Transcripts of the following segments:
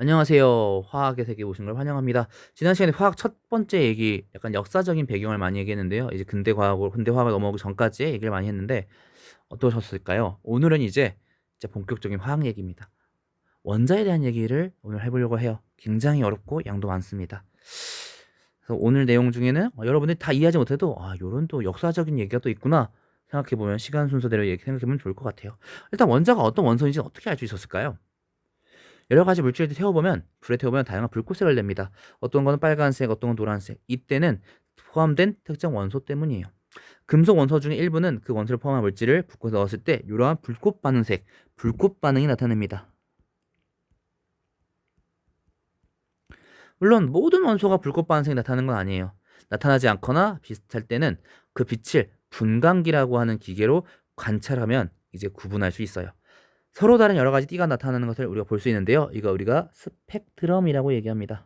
안녕하세요. 화학의 세계에 오신 걸 환영합니다. 지난 시간에 화학 첫 번째 얘기, 약간 역사적인 배경을 많이 얘기했는데요. 이제 근대 화학을 넘어오기 전까지 얘기를 많이 했는데 어떠셨을까요? 오늘은 이제 진짜 본격적인 화학 얘기입니다. 원자에 대한 얘기를 오늘 해보려고 해요. 굉장히 어렵고 양도 많습니다. 그래서 오늘 내용 중에는 여러분들이 다 이해하지 못해도 요런 또 역사적인 얘기가 또 있구나 생각해보면 시간 순서대로 얘기 생각해보면 좋을 것 같아요. 일단 원자가 어떤 원소인지 어떻게 알 수 있었을까요? 여러 가지 물질들 태워보면 불에 태우면 다양한 불꽃색을 냅니다. 어떤 거는 빨간색, 어떤 건 노란색. 이때는 포함된 특정 원소 때문이에요. 금속 원소 중에 일부는 그 원소를 포함한 물질을 붓고 넣었을 때 이러한 불꽃 반응색, 불꽃 반응이 나타납니다. 물론 모든 원소가 불꽃 반응색이 나타나는 건 아니에요. 나타나지 않거나 비슷할 때는 그 빛을 분광기라고 하는 기계로 관찰하면 이제 구분할 수 있어요. 서로 다른 여러 가지 띠가 나타나는 것을 우리가 볼 수 있는데요. 이거 우리가 스펙트럼이라고 얘기합니다.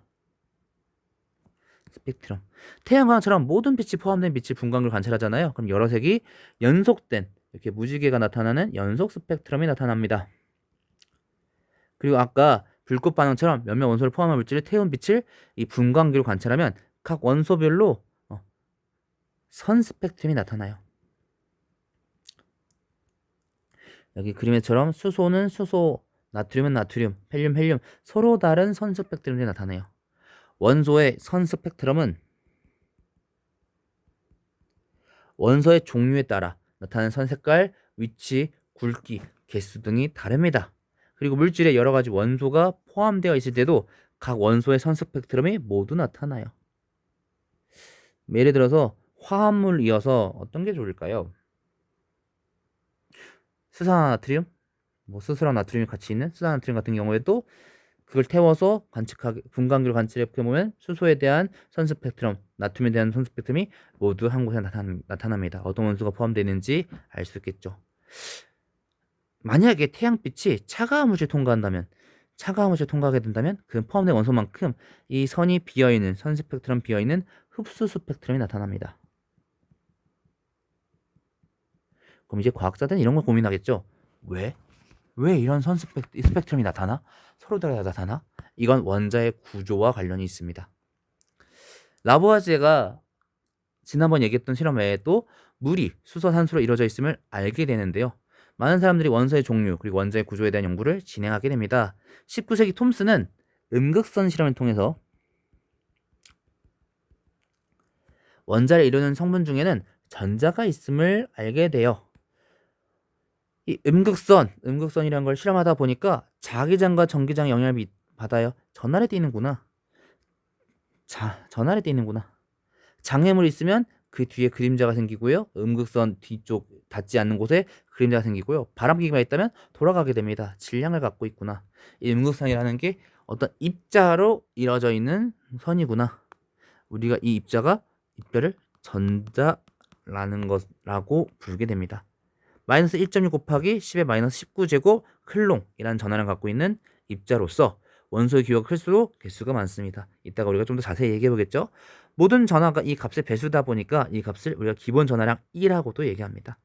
스펙트럼. 태양광처럼 모든 빛이 포함된 빛을 분광기로 관찰하잖아요. 그럼 여러 색이 연속된 이렇게 무지개가 나타나는 연속 스펙트럼이 나타납니다. 그리고 아까 불꽃 반응처럼 몇몇 원소를 포함한 물질을 태운 빛을 이 분광기로 관찰하면 각 원소별로 선 스펙트럼이 나타나요. 여기 그림에처럼 수소는 수소, 나트륨은 나트륨, 헬륨 서로 다른 선 스펙트럼이 나타나요. 원소의 선 스펙트럼은 원소의 종류에 따라 나타나는 선 색깔, 위치, 굵기, 개수 등이 다릅니다. 그리고 물질에 여러 가지 원소가 포함되어 있을 때도 각 원소의 선 스펙트럼이 모두 나타나요. 예를 들어서 화합물 이어서 어떤 게 좋을까요? 수산화나트륨, 수소랑 나트륨이 같이 있는 수산화나트륨 같은 경우에도 그걸 태워서 분광기로 관찰해 보면 수소에 대한 선 스펙트럼, 나트륨에 대한 선 스펙트럼이 모두 한 곳에 나타납니다. 어떤 원소가 포함되어 있는지 알 수 있겠죠. 만약에 태양빛이 차가운 물질 통과하게 된다면 그 포함된 원소만큼 이 선이 비어있는 선 스펙트럼 비어있는 흡수 스펙트럼이 나타납니다. 그럼 이제 과학자들은 이런 걸 고민하겠죠. 왜? 왜 이런 스펙트럼이 나타나? 서로 다르게 나타나? 이건 원자의 구조와 관련이 있습니다. 라보아제가 지난번 얘기했던 실험 외에도 물이 수소, 산소로 이루어져 있음을 알게 되는데요. 많은 사람들이 원소의 종류 그리고 원자의 구조에 대한 연구를 진행하게 됩니다. 19세기 톰스는 음극선 실험을 통해서 원자를 이루는 성분 중에는 전자가 있음을 알게 돼요. 이 음극선이라는 걸 실험하다 보니까 자기장과 전기장의 영향을 받아요. 전하를 띄는구나. 전하를 띄는구나. 장애물이 있으면 그 뒤에 그림자가 생기고요. 음극선 뒤쪽 닿지 않는 곳에 그림자가 생기고요. 바람기가 있다면 돌아가게 됩니다. 질량을 갖고 있구나. 이 음극선이라는 게 어떤 입자로 이루어져 있는 선이구나. 우리가 이 입자를 전자라는 것라고 부르게 됩니다. 마이너스 1.6 곱하기 10의 마이너스 19제곱 클롱이라는 전하를 갖고 있는 입자로서 원소의 기호가 클수록 개수가 많습니다. 이따가 우리가 좀 더 자세히 얘기해 보겠죠. 모든 전하가 이 값의 배수다 보니까 이 값을 우리가 기본 전하량 1라고도 얘기합니다.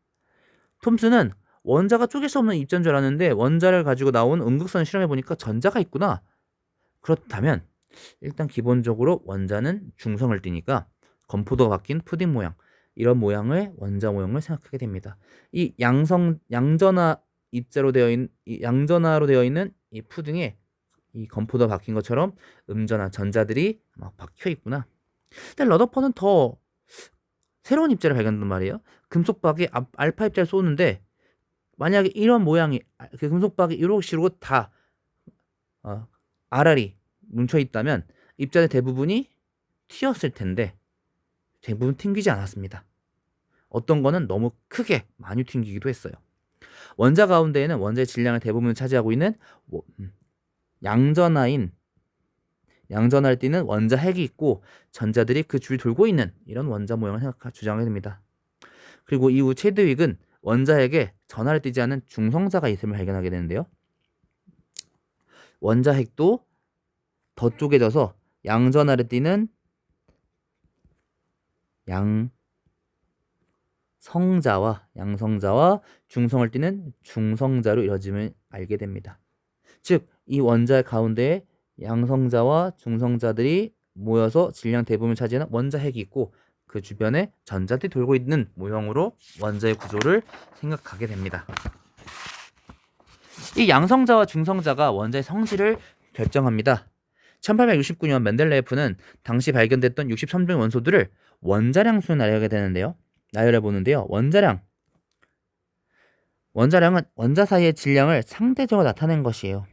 톰슨은 원자가 쪼갤 수 없는 입자인 줄 알았는데 원자를 가지고 나온 음극선을 실험해 보니까 전자가 있구나. 그렇다면 일단 기본적으로 원자는 중성을 띠니까 건포도가 바뀐 푸딩 모양, 이런 모양의 원자 모형을 생각하게 됩니다. 이 양전하 입자로 되어 있는 양전하로 되어 있는 이 푸딩에 이 건포도가 바뀐 것처럼 음전하 전자들이 막 박혀 있구나. 근데 러더퍼는 더 새로운 입자를 발견한단 말이에요. 금속박이 알파 입자를 쏘는데 만약에 이런 모양이 그 금속박이 이런 식으로 다 알알이 뭉쳐 있다면 입자의 대부분이 튀었을 텐데 대부분 튕기지 않았습니다. 어떤 거는 너무 크게 많이 튕기기도 했어요. 원자 가운데에는 원자의 질량을 대부분 차지하고 있는 양전하를 띠는 원자 핵이 있고 전자들이 그 주위를 돌고 있는 이런 원자 모양을 주장하게 됩니다. 그리고 이후 체드윅은 원자 핵에 전하를 띠지 않은 중성자가 있음을 발견하게 되는데요. 원자 핵도 더 쪼개져서 양전하를 띠는 양성자와 중성을 띠는 중성자로 이루어짐을 알게 됩니다. 즉, 이 원자 가운데에 양성자와 중성자들이 모여서 질량 대부분을 차지하는 원자핵이 있고 그 주변에 전자들이 돌고 있는 모형으로 원자의 구조를 생각하게 됩니다. 이 양성자와 중성자가 원자의 성질을 결정합니다. 1869년 멘델레예프는 당시 발견됐던 63종의 원소들을 원자량 순으로 나열해 보는데요. 원자량은 원자 사이의 질량을 상대적으로 나타낸 것이에요.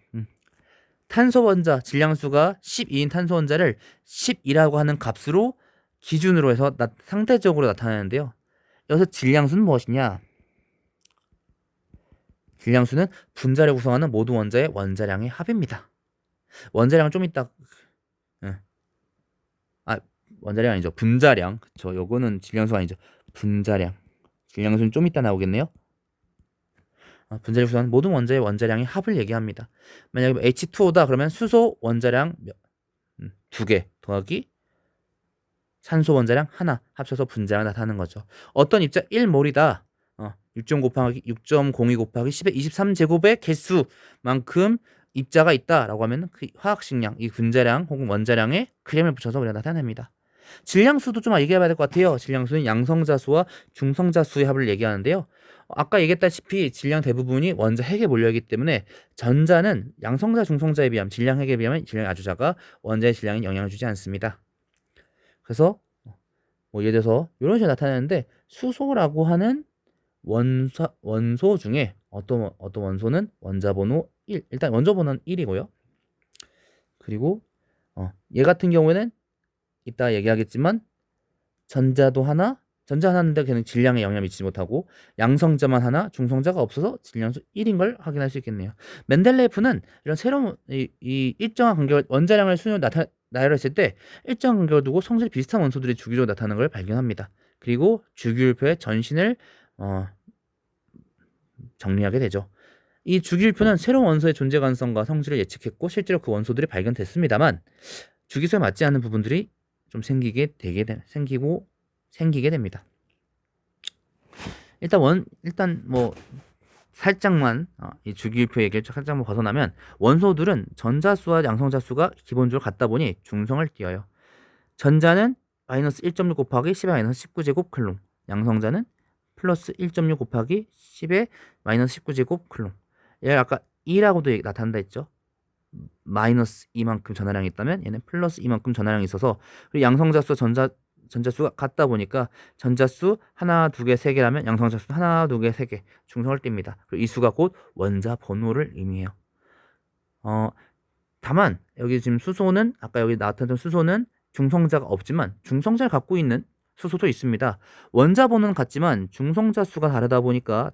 탄소 원자 질량수가 12인 탄소 원자를 10이라고 하는 값으로 기준으로 해서 상대적으로 나타내는데요. 여기서 질량수는 무엇이냐? 질량수는 분자를 구성하는 모든 원자의 원자량의 합입니다. 원자량은 좀 이따 원자량 아니죠. 분자량. 그쵸. 요거는 질량수가 아니죠. 분자량. 질량수는 좀 이따 나오겠네요. 분자를 구성하는 모든 원자의 원자량의 합을 얘기합니다. 만약에 H2O다 그러면 수소 원자량 2개 더하기 산소 원자량 하나 합쳐서 분자량 나타나는 거죠. 어떤 입자 1몰이다. 6.02 곱하기 10의 23제곱의 개수만큼 입자가 있다라고 하면 그 화학식량, 이 분자량 혹은 원자량에 그램을 붙여서 우리가 나타냅니다. 질량수도 좀 얘기해봐야 될 것 같아요. 질량수는 양성자수와 중성자수의 합을 얘기하는데요. 아까 얘기했다시피 질량 대부분이 원자 핵에 몰려있기 때문에 전자는 양성자, 중성자에 비하면 질량 핵에 비하면 질량이 아주 작아 원자의 질량에 영향을 주지 않습니다. 그래서 뭐 예를 들어서 이런 식으로 나타내는데 수소라고 하는 원소 중에 어떤 원소는 원자 번호 1, 일단 원소 번호는 1이고요. 그리고 얘 같은 경우에는 이따 얘기하겠지만 전자 하나인데 걔는 질량에 영향을 미치지 못하고 양성자만 하나, 중성자가 없어서 질량수 1인 걸 확인할 수 있겠네요. 멘델레예프는 이런 새로운 이 일정한 간격을 원자량을 순으로 나열했을 때 일정한 간격을 두고 성질이 비슷한 원소들이 주기적으로 나타나는 걸 발견합니다. 그리고 주기율표의 전신을 정리하게 되죠. 이 주기율표는 새로운 원소의 존재 가능성과 성질을 예측했고 실제로 그 원소들이 발견됐습니다만 주기수에 맞지 않는 부분들이 좀 생기게 됩니다. 일단 뭐 살짝만 이 주기율표 얘기를 살짝만 벗어나면 원소들은 전자수와 양성자수가 기본적으로 같다 보니 중성을 띄어요. 전자는 마이너스 1.6 곱하기 10의 마이너스 19제곱 클룸, 양성자는 플러스 1.6 곱하기 10의 마이너스 19제곱 클룸. 얘 아까 2라고도 나타난다 했죠. 마이너스 이만큼 전하량이 있다면 얘는 플러스 이만큼 전하량이 있어서 그리고 양성자수와 전자수가 같다 보니까 전자수 하나, 두 개, 세 개라면 양성자수 하나, 두 개, 세 개 중성을 띱니다. 그리고 이 수가 곧 원자 번호를 의미해요. 다만 여기 지금 수소는 아까 여기 나타났던 수소는 중성자가 없지만 중성자를 갖고 있는 수소도 있습니다. 원자 번호는 같지만 중성자 수가 다르다 보니까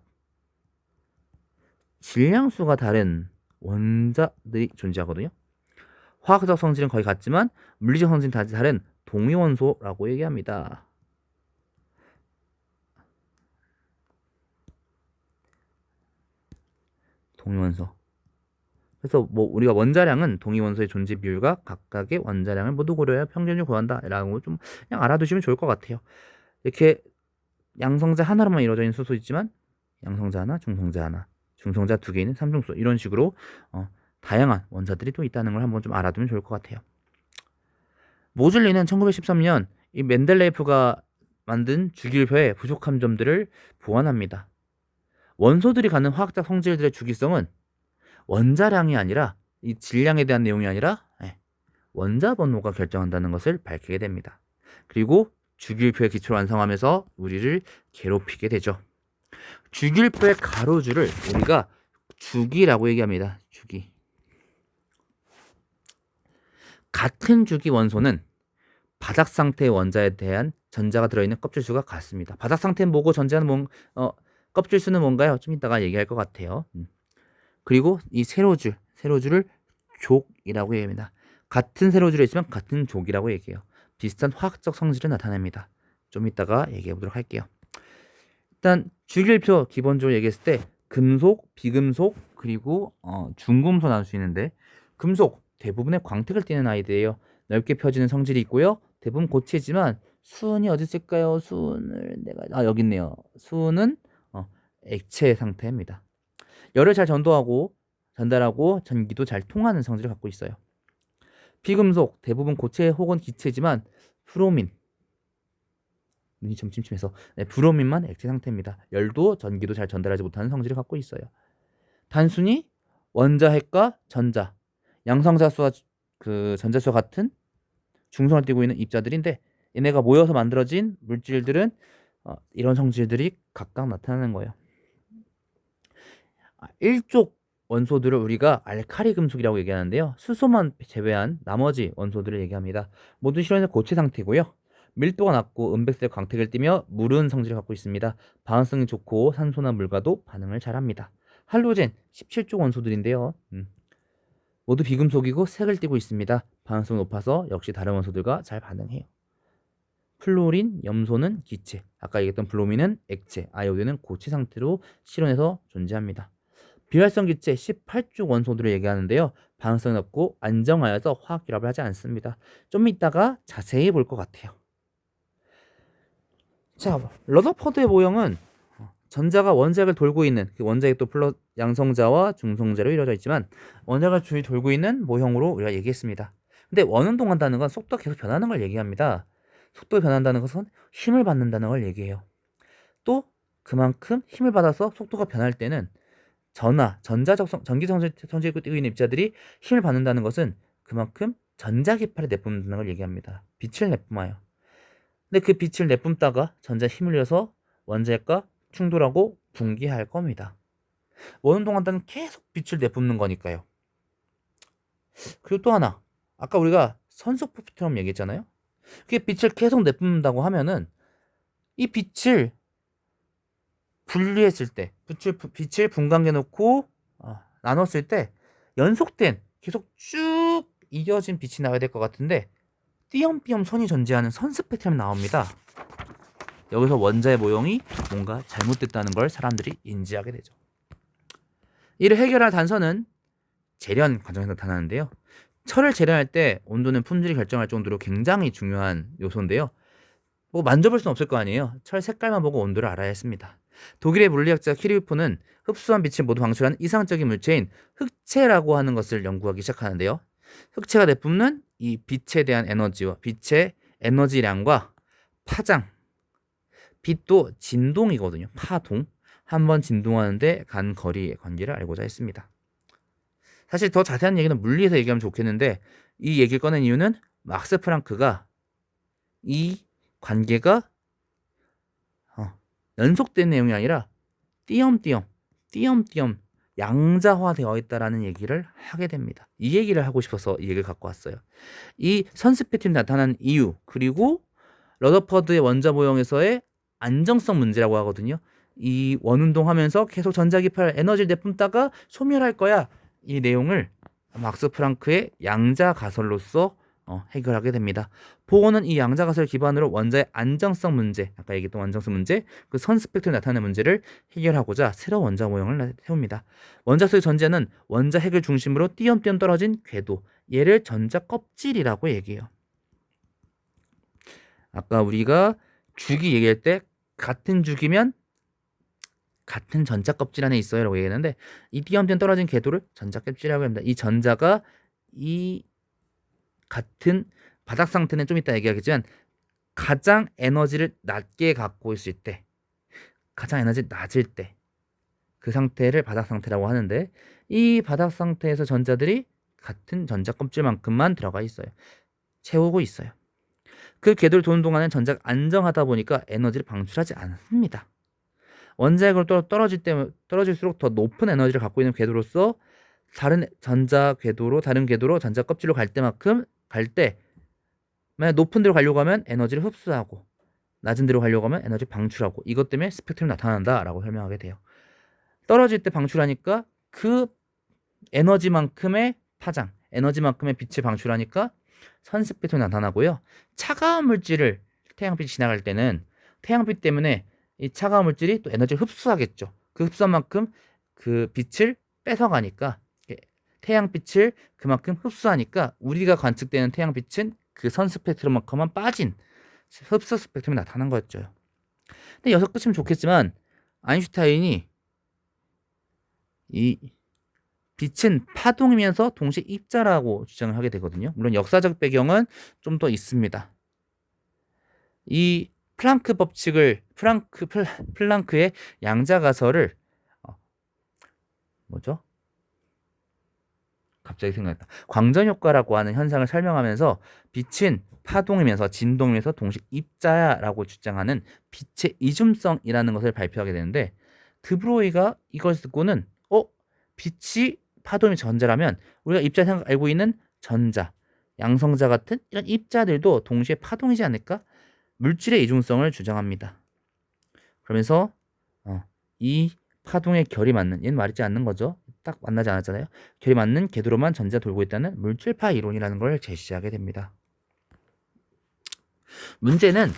질량수가 다른 원자들이 존재하거든요. 화학적 성질은 거의 같지만 물리적 성질은 다른 동위원소라고 얘기합니다. 동위원소. 그래서 뭐 우리가 원자량은 동위원소의 존재 비율과 각각의 원자량을 모두 고려해 평균을 구한다라고 좀 그냥 알아두시면 좋을 것 같아요. 이렇게 양성자 하나로만 이루어져 있는 수소 있지만 양성자 하나, 중성자 하나, 중성자 두 개 있는 삼중수 이런 식으로 다양한 원자들이 또 있다는 걸 한번 좀 알아두면 좋을 것 같아요. 모즐리는 1913년 이 멘델레예프가 만든 주기율표의 부족한 점들을 보완합니다. 원소들이 갖는 화학적 성질들의 주기성은 원자량이 아니라 이 질량에 대한 내용이 아니라 원자 번호가 결정한다는 것을 밝히게 됩니다. 그리고 주기율표의 기초를 완성하면서 우리를 괴롭히게 되죠. 주기율표의 가로줄을 우리가 주기라고 얘기합니다. 주기. 같은 주기 원소는 바닥 상태의 원자에 대한 전자가 들어있는 껍질수가 같습니다. 바닥 상태는 뭐고 전자는 껍질수는 뭔가요? 좀 이따가 얘기할 것 같아요. 그리고 이 세로줄을 족이라고 얘기합니다. 같은 세로줄에 있으면 같은 족이라고 얘기해요. 비슷한 화학적 성질을 나타냅니다. 좀 이따가 얘기해 보도록 할게요. 일단 주기율표 기본적으로 얘기했을 때 금속, 비금속, 그리고 중금속 나눌 수 있는데 금속 대부분의 광택을 띠는 아이들이에요. 넓게 펴지는 성질이 있고요. 대부분 고체지만 수은이 어디 있을까요? 수은을 여기 있네요. 수은은 액체 상태입니다. 열을 잘 전달하고 전기도 잘 통하는 성질을 갖고 있어요. 비금속 대부분 고체 혹은 기체지만 브로민 눈이 좀 침침해서 브로민만 액체 상태입니다. 열도 전기도 잘 전달하지 못하는 성질을 갖고 있어요. 단순히 원자핵과 전자, 양성자수와 그 전자수와 같은 중성을 띠고 있는 입자들인데 얘네가 모여서 만들어진 물질들은 이런 성질들이 각각 나타나는 거예요. 일족 원소들을 우리가 알카리 금속이라고 얘기하는데요. 수소만 제외한 나머지 원소들을 얘기합니다. 모두 실온의 고체 상태고요. 밀도가 낮고 은백색 광택을 띠며 물은 성질을 갖고 있습니다. 반응성이 좋고 산소나 물과도 반응을 잘합니다. 할로젠 17족 원소들인데요. 모두 비금속이고 색을 띠고 있습니다. 반응성이 높아서 역시 다른 원소들과 잘 반응해요. 플로린, 염소는 기체, 아까 얘기했던 브로민은 액체, 아이오딘은 고체 상태로 실온에서 존재합니다. 비활성 기체 18족 원소들을 얘기하는데요. 반응성이 높고 안정하여서 화학 결합을 하지 않습니다. 좀 이따가 자세히 볼 것 같아요. 자, 러더퍼드의 모형은 전자가 원자핵을 돌고 있는 그 원자핵도 양성자와 중성자로 이루어져 있지만 원자가 주위 돌고 있는 모형으로 우리가 얘기했습니다. 근데 원운동한다는 건 속도가 계속 변하는 걸 얘기합니다. 속도가 변한다는 것은 힘을 받는다는 걸 얘기해요. 또 그만큼 힘을 받아서 속도가 변할 때는 전자적 전기 성질을 띠고 있는 입자들이 힘을 받는다는 것은 그만큼 전자기파를 내뿜는다는 걸 얘기합니다. 빛을 내뿜어요. 근데 그 빛을 내뿜다가 전자 힘을 잃어서 원자핵과 충돌하고 붕괴할 겁니다. 원운동한다는 계속 빛을 내뿜는 거니까요. 그리고 또 하나, 아까 우리가 선속부피처럼 얘기했잖아요. 그게 빛을 계속 내뿜는다고 하면은 이 빛을 분리했을 때, 빛을 분광해 놓고 나눴을 때 연속된 계속 쭉 이어진 빛이 나와야 될 것 같은데 띄엄띄엄 선이 존재하는 선 스펙트럼이 나옵니다. 여기서 원자의 모형이 뭔가 잘못됐다는 걸 사람들이 인지하게 되죠. 이를 해결할 단서는 재련 과정에서 나타나는데요. 철을 재련할 때 온도는 품질을 결정할 정도로 굉장히 중요한 요소인데요. 뭐 만져볼 수는 없을 거 아니에요. 철 색깔만 보고 온도를 알아야 했습니다. 독일의 물리학자 키리우프는 흡수한 빛을 모두 방출하는 이상적인 물체인 흑체라고 하는 것을 연구하기 시작하는데요. 흑체가 내뿜는 이 빛에 대한 에너지와 빛의 에너지량과 파장, 빛도 진동이거든요. 파동. 한번 진동하는데 간 거리의 관계를 알고자 했습니다. 사실 더 자세한 얘기는 물리에서 얘기하면 좋겠는데 이 얘기를 꺼낸 이유는 막스 프랑크가 이 관계가 연속된 내용이 아니라 띄엄띄엄 양자화되어 있다라는 얘기를 하게 됩니다. 이 얘기를 하고 싶어서 이 얘기를 갖고 왔어요. 이 선스펙트럼이 나타난 이유, 그리고 러더퍼드의 원자 모형에서의 안정성 문제라고 하거든요. 이 원운동하면서 계속 전자기파를 에너지를 내뿜다가 소멸할 거야. 이 내용을 막스 프랑크의 양자 가설로서 해결하게 됩니다. 보고는 이 양자 가설을 기반으로 원자의 안정성 문제, 아까 얘기했던 안정성 문제, 그 선 스펙트럼에 나타나는 문제를 해결하고자 새로운 원자 모형을 세웁니다. 원자 속의 전자는 원자 핵을 중심으로 띄엄띄엄 떨어진 궤도, 얘를 전자 껍질이라고 얘기해요. 아까 우리가 주기 얘기할 때 같은 주기면 같은 전자 껍질 안에 있어요 라고 얘기했는데 이 띄엄띄엄 떨어진 궤도를 전자 껍질이라고 합니다. 이 전자가 이 같은 바닥 상태는 좀 이따 얘기하겠지만 가장 에너지를 낮게 갖고 있을 때, 가장 에너지 낮을 때 그 상태를 바닥 상태라고 하는데 이 바닥 상태에서 전자들이 같은 전자 껍질만큼만 들어가 있어요. 채우고 있어요. 그 궤도를 도는 동안은 전자가 안정하다 보니까 에너지를 방출하지 않습니다. 원자핵으로 떨어질수록 더 높은 에너지를 갖고 있는 궤도로서 다른 궤도로 전자 껍질로 갈 때 만약 높은 데로 가려고 하면 에너지를 흡수하고 낮은 데로 가려고 하면 에너지 방출하고 이것 때문에 스펙트럼이 나타난다라고 설명하게 돼요. 떨어질 때 방출하니까 그 에너지만큼의 파장, 에너지만큼의 빛을 방출하니까 선 스펙트럼이 나타나고요. 차가운 물질을 태양빛이 지나갈 때는 태양빛 때문에 이 차가운 물질이 또 에너지를 흡수하겠죠. 그 흡수한 만큼 그 빛을 뺏어가니까 태양빛을 그만큼 흡수하니까 우리가 관측되는 태양빛은 그 선 스펙트럼만큼만 빠진 흡수 스펙트럼이 나타난 거였죠. 근데 여기서 끝이면 좋겠지만 아인슈타인이 이 빛은 파동이면서 동시에 입자라고 주장을 하게 되거든요. 물론 역사적 배경은 좀 더 있습니다. 이 플랑크 법칙을 플랑크의 양자가설을 뭐죠? 갑자기 생각났다. 광전 효과라고 하는 현상을 설명하면서 빛은 파동이면서 진동이면서 동시에 입자야라고 주장하는 빛의 이중성이라는 것을 발표하게 되는데 드브로이가 이걸 듣고는 빛이 파동이 전자라면 우리가 입자 생각 알고 있는 전자, 양성자 같은 이런 입자들도 동시에 파동이지 않을까? 물질의 이중성을 주장합니다. 그러면서 이 파동의 결이 맞는, 얘는 말이지 않는 거죠. 딱 만나지 않았잖아요. 결이 맞는 궤도로만 전자가 돌고 있다는 물질파 이론이라는 걸 제시하게 됩니다. 문제는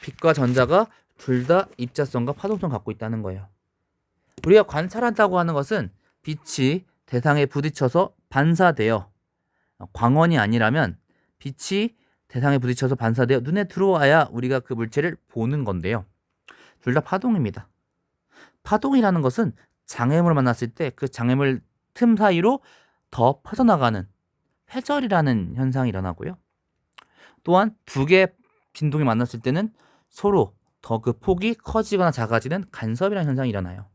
빛과 전자가 둘 다 입자성과 파동성 갖고 있다는 거예요. 우리가 관찰한다고 하는 것은 빛이 대상에 부딪혀서 반사되어 광원이 아니라면 빛이 대상에 부딪혀서 반사되어 눈에 들어와야 우리가 그 물체를 보는 건데요. 둘 다 파동입니다. 파동이라는 것은 장애물을 만났을 때 그 장애물 틈 사이로 더 퍼져나가는 회절이라는 현상이 일어나고요. 또한 두 개의 진동이 만났을 때는 서로 더 그 폭이 커지거나 작아지는 간섭이라는 현상이 일어나요.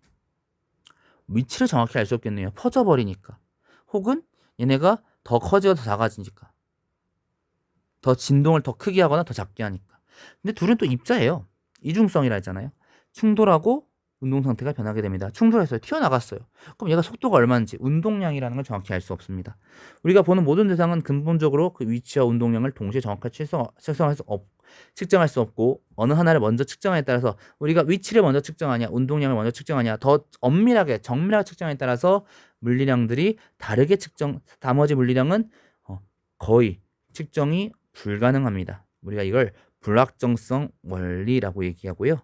위치를 정확히 알 수 없겠네요. 퍼져버리니까. 혹은 얘네가 더 커지고 더 작아지니까. 더 진동을 더 크게 하거나 더 작게 하니까. 근데 둘은 또 입자예요. 이중성이라 했잖아요. 충돌하고 운동 상태가 변하게 됩니다. 충돌했어요. 튀어나갔어요. 그럼 얘가 속도가 얼마인지 운동량이라는 걸 정확히 알 수 없습니다. 우리가 보는 모든 대상은 근본적으로 그 위치와 운동량을 동시에 정확하게 측정할 수 없고 어느 하나를 먼저 측정하에 따라서 우리가 위치를 먼저 측정하냐 운동량을 먼저 측정하냐 더 정밀하게 측정에 따라서 물리량들이 다르게 나머지 물리량은 거의 측정이 불가능합니다. 우리가 이걸 불확정성 원리라고 얘기하고요.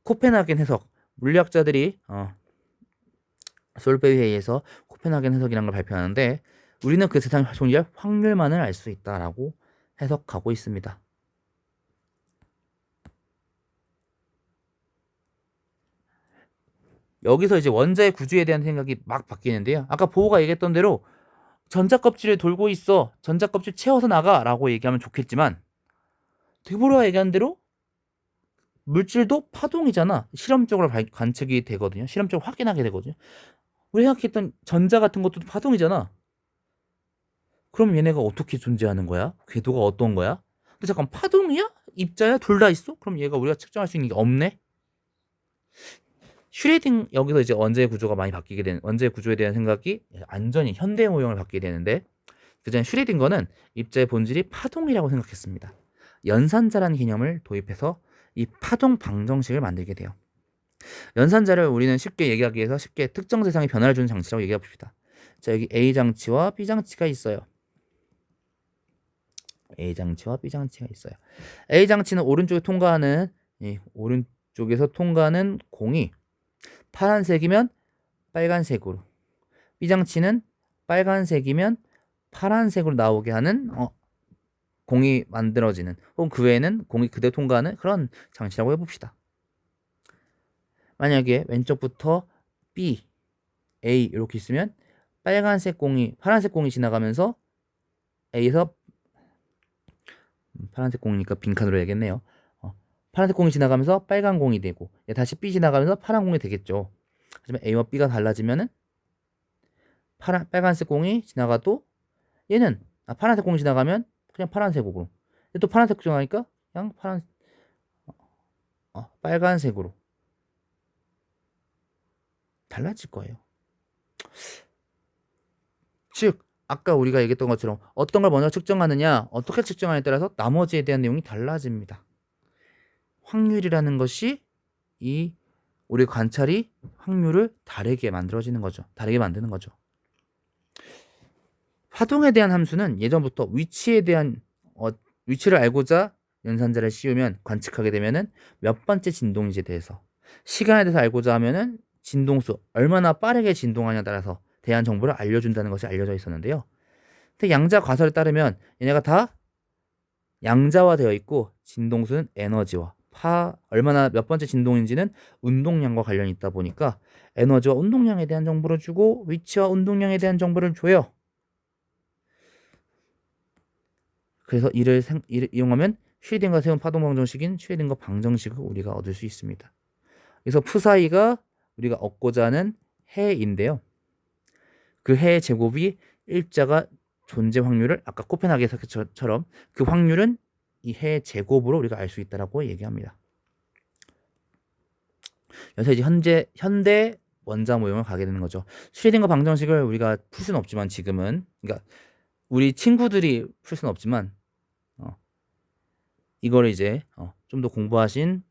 코펜하겐 해석 물리학자들이 솔베이 회의에서 코펜하겐 해석이라는 걸 발표하는데 우리는 그 세상의 존재할 확률만을 알 수 있다라고 해석하고 있습니다. 여기서 이제 원자의 구조에 대한 생각이 막 바뀌는데요. 아까 보호가 얘기했던 대로 전자껍질을 돌고 있어. 전자껍질 채워서 나가라고 얘기하면 좋겠지만 드보르가 얘기한 대로 물질도 파동이잖아. 실험적으로 관측이 되거든요. 실험적으로 확인하게 되거든요. 우리 생각했던 전자 같은 것도 파동이잖아. 그럼 얘네가 어떻게 존재하는 거야? 궤도가 어떤 거야? 근데 잠깐 파동이야? 입자야? 둘 다 있어? 그럼 얘가 우리가 측정할 수 있는 게 없네? 여기서 이제 원자의 구조가 많이 바뀌게 되는, 원자의 구조에 대한 생각이 완전히 현대 모형을 갖게 되는데 그전에 슈레딩거는 입자의 본질이 파동이라고 생각했습니다. 연산자라는 개념을 도입해서 이 파동 방정식을 만들게 돼요. 연산자를 우리는 쉽게 얘기하기 위해서 쉽게 특정 대상에 변화를 주는 장치라고 얘기해 봅시다. 자, 여기 A 장치와 B 장치가 있어요. A 장치와 B 장치가 있어요. A 장치는 오른쪽에서 통과하는 공이 파란색이면 빨간색으로, B 장치는 빨간색이면 파란색으로 나오게 하는 공이 만들어지는, 혹은 그 외에는 공이 그대로 통과하는 그런 장치라고 해봅시다. 만약에 왼쪽부터 B, A 이렇게 있으면 파란색 공이 지나가면서 A에서 파란색 공이니까 빈칸으로 해야겠네요. 파란색 공이 지나가면서 빨간 공이 되고 다시 B 지나가면서 파란 공이 되겠죠. 하지만 A와 B가 달라지면은 빨간색 공이 지나가도 얘는 파란색 공이 지나가면 그냥 파란색으로, 또 파란색 지나가니까 그냥 빨간색으로 달라질 거예요. 즉 아까 우리가 얘기했던 것처럼 어떤 걸 먼저 측정하느냐, 어떻게 측정하느냐에 따라서 나머지에 대한 내용이 달라집니다. 확률이라는 것이 우리 관찰이 확률을 다르게 만드는 거죠. 파동에 대한 함수는 예전부터 위치를 알고자 연산자를 씌우면 관측하게 되면은 몇 번째 진동인지에 대해서, 시간에 대해서 알고자 하면은 진동수, 얼마나 빠르게 진동하냐에 따라서 대한 정보를 알려준다는 것이 알려져 있었는데요. 근데 양자 과설에 따르면 얘네가 다 양자화되어 있고 진동수는 에너지와 얼마나 몇 번째 진동인지는 운동량과 관련이 있다 보니까 에너지와 운동량에 대한 정보를 주고 위치와 운동량에 대한 정보를 줘요. 그래서 이를 이용하면 슈레딩거 세운 파동 방정식인 슈레딩거 방정식을 우리가 얻을 수 있습니다. 그래서 푸사이가 우리가 얻고자 하는 해인데요. 그 해의 제곱이 일자가 존재 확률을 아까 코펜하겐에서처럼 그 확률은 이 해의 제곱으로 우리가 알 수 있다라고 얘기합니다. 그래서 이제 현대 원자 모형을 가게 되는 거죠. 슈레딩거 방정식을 우리가 풀 수는 없지만 지금은 그러니까 우리 친구들이 풀 수는 없지만 이거를 이제 좀 더 공부하신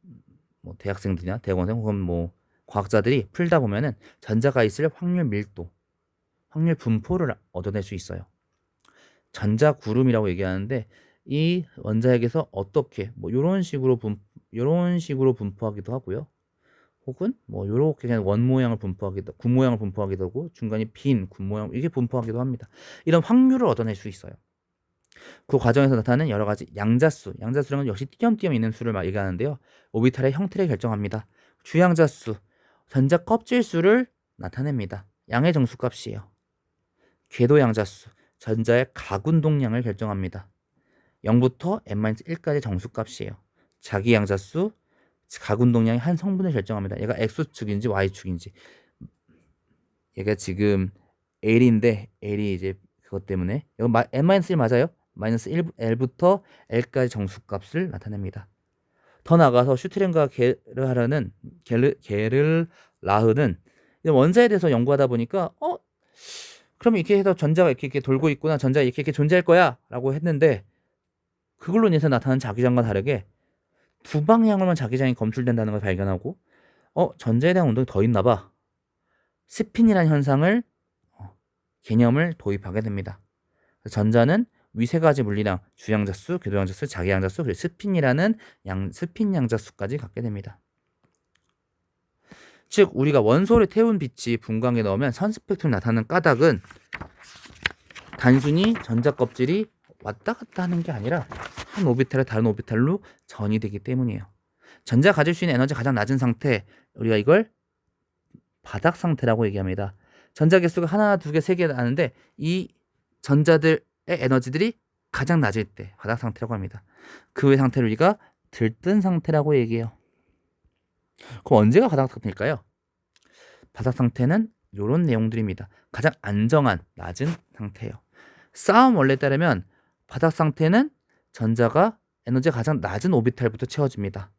뭐 대학생들이나 대학원생 혹은 뭐 과학자들이 풀다 보면은 전자가 있을 확률 밀도, 확률 분포를 얻어낼 수 있어요. 전자 구름이라고 얘기하는데 이 원자핵에서 어떻게 뭐 이런 식으로 분포하기도 하고요. 혹은 뭐 이렇게 그냥 원 모양을 분포하기도, 구 모양을 분포하기도 하고 중간이 빈 구 모양 이게 분포하기도 합니다. 이런 확률을 얻어낼 수 있어요. 그 과정에서 나타나는 여러 가지 양자수라는 건 역시 띄엄띄엄 있는 수를 얘기하는데요. 오비탈의 형태를 결정합니다. 주양자수, 전자 껍질 수를 나타냅니다. 양의 정수값이에요. 궤도양자수, 전자의 각운동량을 결정합니다. 0부터 n-1까지 정수값이에요. 자기양자수, 각운동량의 한 성분을 결정합니다. 얘가 X축인지 Y축인지. 얘가 지금 L인데 L이 이제 그것 때문에 이거 n-1 맞아요? 마이너스 1L부터 L까지 정수값을 나타냅니다. 더 나아가서 슈트렌과 게를라흐는 원자에 대해서 연구하다 보니까 그럼 이렇게 해서 전자가 이렇게 돌고 있구나, 전자가 이렇게 존재할 거야 라고 했는데 그걸로 인해서 나타나는 자기장과 다르게 두 방향으로만 자기장이 검출된다는 걸 발견하고 전자에 대한 운동이 더 있나 봐. 스핀이라는 현상을 개념을 도입하게 됩니다. 전자는 위 세 가지 물리량, 주양자수, 궤도양자수, 자기양자수, 그리고 스핀이라는 스핀 양자수까지 갖게 됩니다. 즉 우리가 원소를 태운 빛이 분광에 넣으면 선스펙트럼이 나타나는 까닭은 단순히 전자 껍질이 왔다 갔다 하는 게 아니라 한 오비탈에 다른 오비탈로 전이 되기 때문이에요. 전자가 가질 수 있는 에너지가 가장 낮은 상태, 우리가 이걸 바닥 상태라고 얘기합니다. 전자 개수가 하나, 두 개, 세 개 나는데 이 전자들의 에너지들이 가장 낮을 때 바닥 상태라고 합니다. 그 외 상태를 우리가 들뜬 상태라고 얘기해요. 그럼 언제가 바닥 상태일까요? 바닥 상태는 이런 내용들입니다. 가장 안정한 낮은 상태예요. 싸움 원리에 따르면 바닥 상태는 전자가 에너지가 가장 낮은 오비탈부터 채워집니다.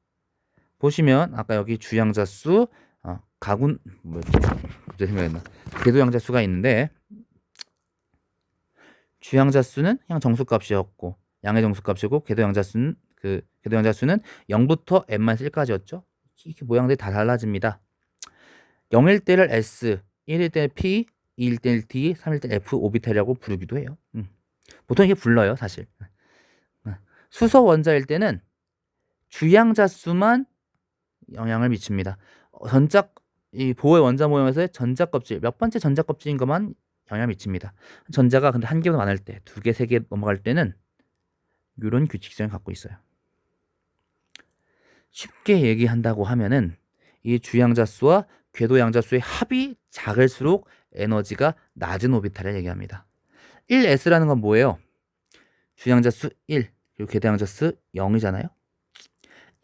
보시면 아까 여기 주양자수, 궤도양자수가 있는데 주양자수는 그냥 정수값이었고 양의 정수값이고 궤도양자수는 0부터 n-1까지였죠. 이렇게 모양들이 다 달라집니다. 0일 때를 S, 1일 때를 P, 2일 때를 D, 3일 때를 F 오비탈이라고 부르기도 해요. 보통 이게 불러요, 사실. 수소 원자일 때는 주양자수만 영향을 미칩니다. 이 보호의 원자 모형에서의 전자 껍질, 몇 번째 전자 껍질인 것만 영향을 미칩니다. 전자가 근데 한 개보다 많을 때, 두 개, 세 개 넘어갈 때는 이런 규칙성을 갖고 있어요. 쉽게 얘기한다고 하면은 이 주양자수와 궤도양자수의 합이 작을수록 에너지가 낮은 오비탈을 얘기합니다. 1s라는 건 뭐예요? 주양자수 1, 그리고 궤도양자수 0이잖아요.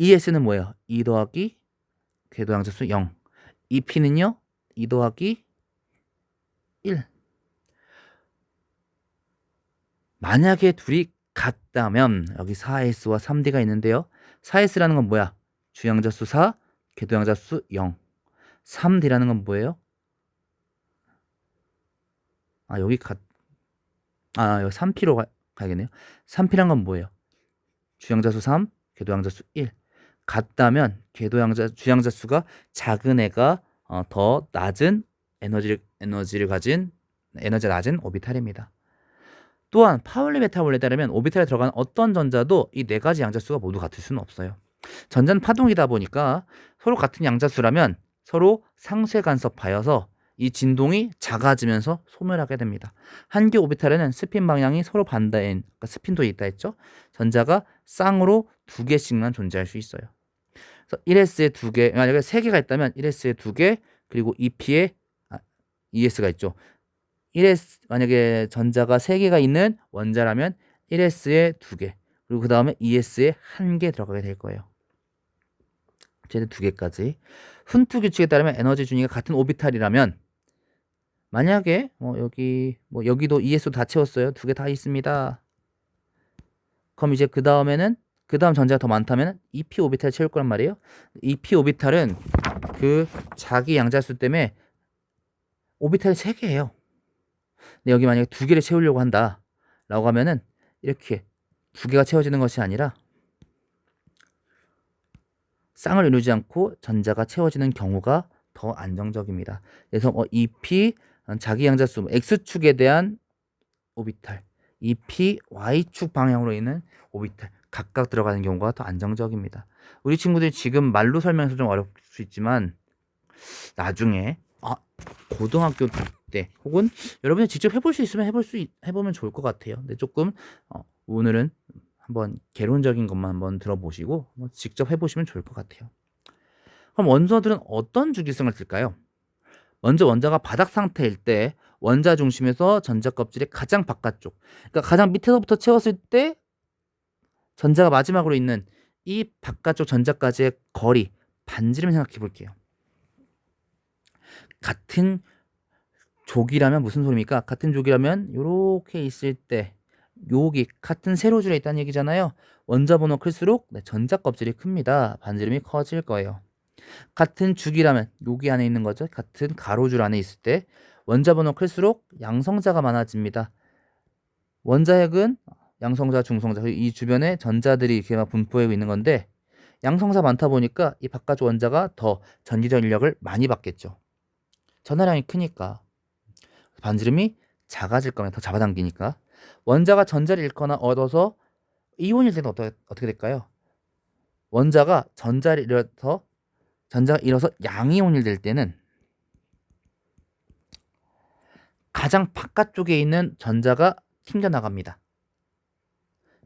2s는 뭐예요? 2 더하기 궤도양자수 0. 이 p는요? 2 더하기 1. 만약에 둘이 같다면 여기 4s와 3d가 있는데요. 4s라는 건 뭐야? 주양자수 4, 궤도양자수 0. 3d라는 건 뭐예요? 여기 여기 3p로 가야겠네요. 3p란 건 뭐예요? 주양자수 3, 궤도양자수 1. 같다면 주양자수가 작은 애가 더 낮은 에너지를 가진 에너지가 낮은 오비탈입니다. 또한 파울리 메타볼에 따르면 오비탈에 들어가는 어떤 전자도 이 네 가지 양자수가 모두 같을 수는 없어요. 전자는 파동이다 보니까 서로 같은 양자수라면 서로 상쇄 간섭하여서 이 진동이 작아지면서 소멸하게 됩니다. 한 개 오비탈에는 스핀 방향이 서로 반대인, 그러니까 스핀도 있다 했죠. 전자가 쌍으로 두 개씩만 존재할 수 있어요. 그래서 1s에 2개, 만약에 3개가 있다면 1s에 2개, 그리고 2p에 ES가 있죠. 1s 만약에 전자가 3개가 있는 원자라면 1s에 2개, 그리고 그 다음에 ES에 1개 들어가게 될 거예요. 최대 2개까지. 훈투 규칙에 따르면 에너지 준위가 같은 오비탈이라면, 만약에 여기도 ES도 다 채웠어요. 2개 다 있습니다. 그럼 이제 그 다음 전자가 더 많다면 2p 오비탈 채울 거란 말이에요. 2p 오비탈은 그 자기 양자수 때문에 오비탈이 3개예요. 근데 여기 만약에 2개를 채우려고 한다 라고 하면은 이렇게 2개가 채워지는 것이 아니라 쌍을 이루지 않고 전자가 채워지는 경우가 더 안정적입니다. 그래서 2p 자기 양자수 x축에 대한 오비탈, 2p y축 방향으로 있는 오비탈 각각 들어가는 경우가 더 안정적입니다. 우리 친구들이 지금 말로 설명해서 좀 어려울 수 있지만 나중에 고등학교 때 혹은 여러분이 직접 해볼 수 있으면 해보면 좋을 것 같아요. 근데 조금 오늘은 한번 개론적인 것만 한번 들어보시고 직접 해보시면 좋을 것 같아요. 그럼 원소들은 어떤 주기성을 띨까요? 먼저 원자가 바닥 상태일 때 원자 중심에서 전자 껍질의 가장 바깥쪽, 그러니까 가장 밑에서부터 채웠을 때 전자가 마지막으로 있는 이 바깥쪽 전자까지의 거리, 반지름 생각해 볼게요. 같은 족이라면 무슨 소리입니까? 같은 족이라면 이렇게 있을 때 여기 같은 세로줄에 있다는 얘기잖아요. 원자 번호 클수록 전자 껍질이 큽니다. 반지름이 커질 거예요. 같은 죽이라면 여기 안에 있는 거죠. 같은 가로줄 안에 있을 때 원자 번호 클수록 양성자가 많아집니다. 원자핵은 양성자, 중성자, 이 주변에 전자들이 이렇게 막 분포하고 있는 건데 양성자 많다 보니까 이 바깥쪽 원자가 더 전기적 인력을 많이 받겠죠. 전하량이 크니까 반지름이 작아질 겁니다. 더 잡아당기니까. 원자가 전자를 잃거나 얻어서 이온일 때는 어떻게 될까요? 원자가 전자를 잃어서 양이온일 될 때는 가장 바깥쪽에 있는 전자가 튕겨나갑니다.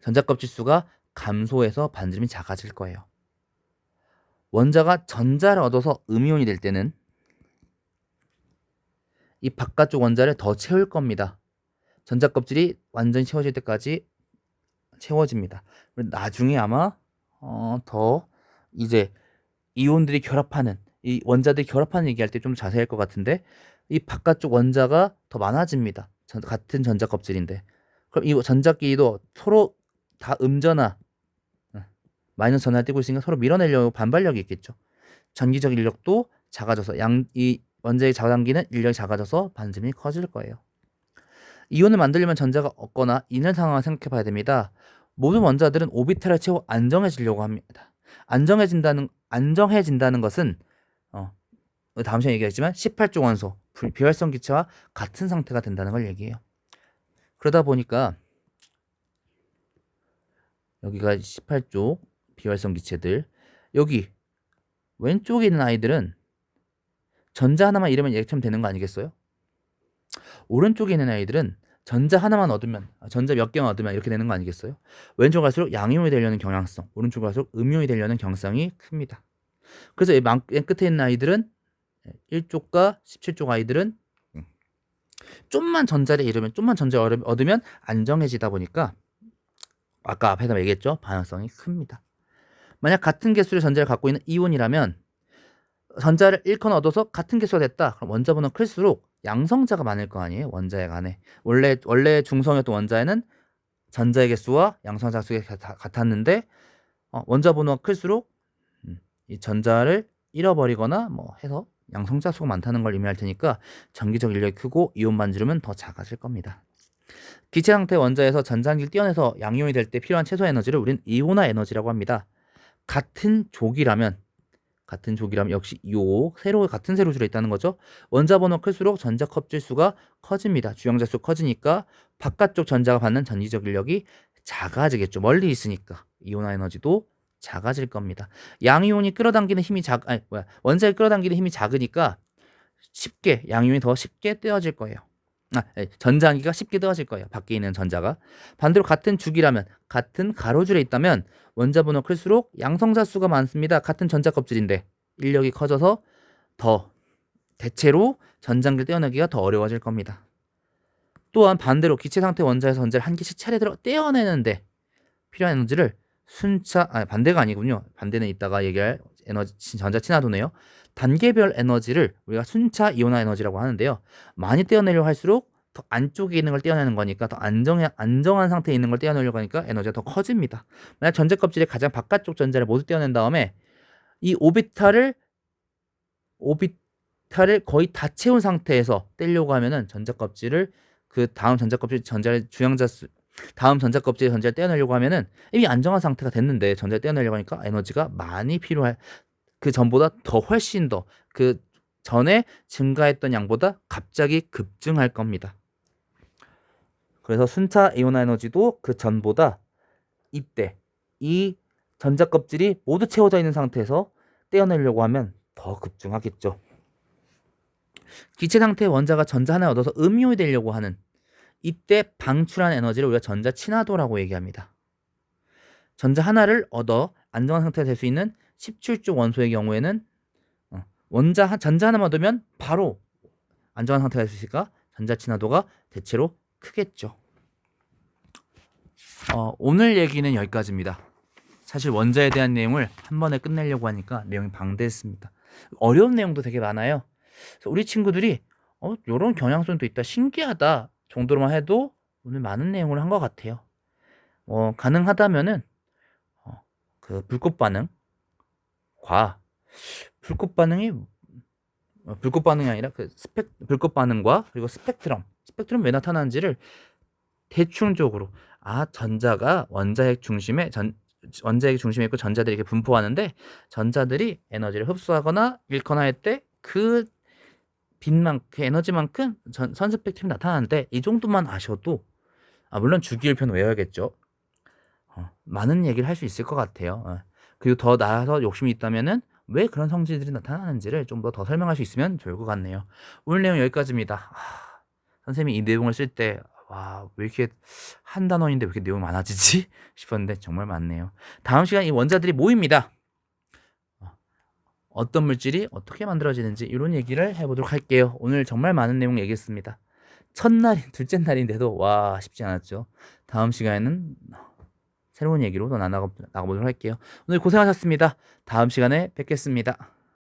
전자 껍질 수가 감소해서 반지름이 작아질 거예요. 원자가 전자를 얻어서 음이온이 될 때는 이 바깥쪽 원자를 더 채울 겁니다. 전자 껍질이 완전히 채워질 때까지 채워집니다. 나중에 아마 더 이제 이온들이 결합하는, 이 원자들이 결합하는 얘기할 때 좀 자세할 것 같은데 이 바깥쪽 원자가 더 많아집니다. 같은 전자 껍질인데. 그럼 이 전자끼리도 서로 다 음전화 마이너스 전하를 띄고 있으니까 서로 밀어내려고 반발력이 있겠죠. 전기적 인력도 작아져서 이 원자의 잡아당기는 인력이 작아져서 반지름이 커질 거예요. 이온을 만들려면 전자가 없거나 있는 상황을 생각해 봐야 됩니다. 모든 원자들은 오비탈을 채워 안정해지려고 합니다. 안정해진다는 것은 다음 시간에 얘기했지만 18조 원소 비활성 기체와 같은 상태가 된다는 걸 얘기해요. 그러다 보니까 여기가 18조 비활성 기체들, 여기 왼쪽에 있는 아이들은 전자 하나만 잃으면 얘처럼 되는 거 아니겠어요? 오른쪽에 있는 아이들은 전자 하나만 얻으면, 전자 몇 개만 얻으면 이렇게 되는 거 아니겠어요? 왼쪽 갈수록 양이온이 되려는 경향성, 오른쪽 갈수록 음이온이 되려는 경향성이 큽니다. 그래서 맨 끝에 있는 아이들은 1쪽과 17쪽 아이들은 좀만 전자를 얻으면 안정해지다 보니까 아까 앞에서 얘기했죠? 반응성이 큽니다. 만약 같은 개수의 전자를 갖고 있는 이온이라면 전자를 잃거나 얻어서 같은 개수가 됐다. 그럼 원자 번호가 클수록 양성자가 많을 거 아니에요? 원자핵 안에. 원래 중성이었던 원자에는 전자의 개수와 양성자 수가 같았는데 원자 번호가 클수록 이 전자를 잃어버리거나 해서 양성자 수가 많다는 걸 의미할 테니까 전기적 인력이 크고 이온 반지름은 더 작아질 겁니다. 기체 상태 원자에서 전자기를 떼어내서 양이온이 될 때 필요한 최소 에너지를 우리는 이온화 에너지라고 합니다. 같은 족이라면 역시 같은 세로줄에 있다는 거죠. 원자 번호 클수록 전자 껍질 수가 커집니다. 주영자 수 커지니까 바깥쪽 전자가 받는 전기적 인력이 작아지겠죠. 멀리 있으니까 이온화 에너지도 작아질 겁니다. 양이온이 끌어당기는 힘이 원자를 끌어당기는 힘이 작으니까 양이온이 더 쉽게 떼어질 거예요. 전자기가 쉽게 떨어질 거예요. 밖에 있는 전자가. 반대로 같은 주기라면, 같은 가로줄에 있다면 원자 번호 클수록 양성자 수가 많습니다. 같은 전자 껍질인데 인력이 커져서 더 대체로 전장기를 떼어내기가 더 어려워질 겁니다. 또한 반대로 기체 상태 원자에서 전자를 한 개씩 차례대로 떼어내는데 필요한 에너지를 반대가 아니군요. 반대는 이따가 얘기할 에너지 전자 친화도네요. 단계별 에너지를 우리가 순차 이온화 에너지라고 하는데요. 많이 떼어내려고 할수록 더 안쪽에 있는 걸 떼어내는 거니까 더 안정한 상태에 있는 걸 떼어내려고 하니까 에너지가 더 커집니다. 만약 전자 껍질의 가장 바깥쪽 전자를 모두 떼어낸 다음에 이 오비탈을 거의 다 채운 상태에서 떼려고 하면은 전자 껍질을 다음 전자 껍질 전자의 다음 전자 껍질의 전자를 떼어내려고 하면은 이미 안정한 상태가 됐는데 전자를 떼어내려고 하니까 에너지가 많이 필요할 그 전보다 더 훨씬 더 그 전에 증가했던 양보다 갑자기 급증할 겁니다. 그래서 순차 이온화 에너지도 그 전보다 이때 이 전자 껍질이 모두 채워져 있는 상태에서 떼어내려고 하면 더 급증하겠죠. 기체 상태의 원자가 전자 하나 얻어서 음이온이 되려고 하는 이때 방출한 에너지를 우리가 전자 친화도라고 얘기합니다. 전자 하나를 얻어 안정한 상태가 될 수 있는 17쪽 원소의 경우에는 전자 하나만 얻으면 바로 안정한 상태가 될 수 있으니까 전자 친화도가 대체로 크겠죠. 오늘 얘기는 여기까지입니다. 사실 원자에 대한 내용을 한 번에 끝내려고 하니까 내용이 방대했습니다. 어려운 내용도 되게 많아요. 그래서 우리 친구들이 이런 경향성도 있다, 신기하다 정도로만 해도 오늘 많은 내용을 한 것 같아요. 가능하다면은 그 불꽃 반응이 아니라 불꽃 반응과 그리고 스펙트럼 왜 나타나는지를 대충적으로 전자가 원자핵 중심에 있고 전자들이 이렇게 분포하는데 전자들이 에너지를 흡수하거나 잃거나 할 때 그 에너지만큼 선 스펙트럼이 나타나는데 이 정도만 아셔도 물론 주기율표는 외워야겠죠. 많은 얘기를 할 수 있을 것 같아요. 그리고 더 나아서 욕심이 있다면은 왜 그런 성질들이 나타나는지를 좀 더 설명할 수 있으면 좋을 것 같네요. 오늘 내용 여기까지입니다. 선생님이 이 내용을 쓸 때 왜 이렇게 한 단원인데 왜 이렇게 내용이 많아지지? 싶었는데 정말 많네요. 다음 시간 이 원자들이 모입니다. 어떤 물질이 어떻게 만들어지는지 이런 얘기를 해보도록 할게요. 오늘 정말 많은 내용 얘기했습니다. 둘째 날인데도 쉽지 않았죠. 다음 시간에는 새로운 얘기로 더 나가보도록 할게요. 오늘 고생하셨습니다. 다음 시간에 뵙겠습니다.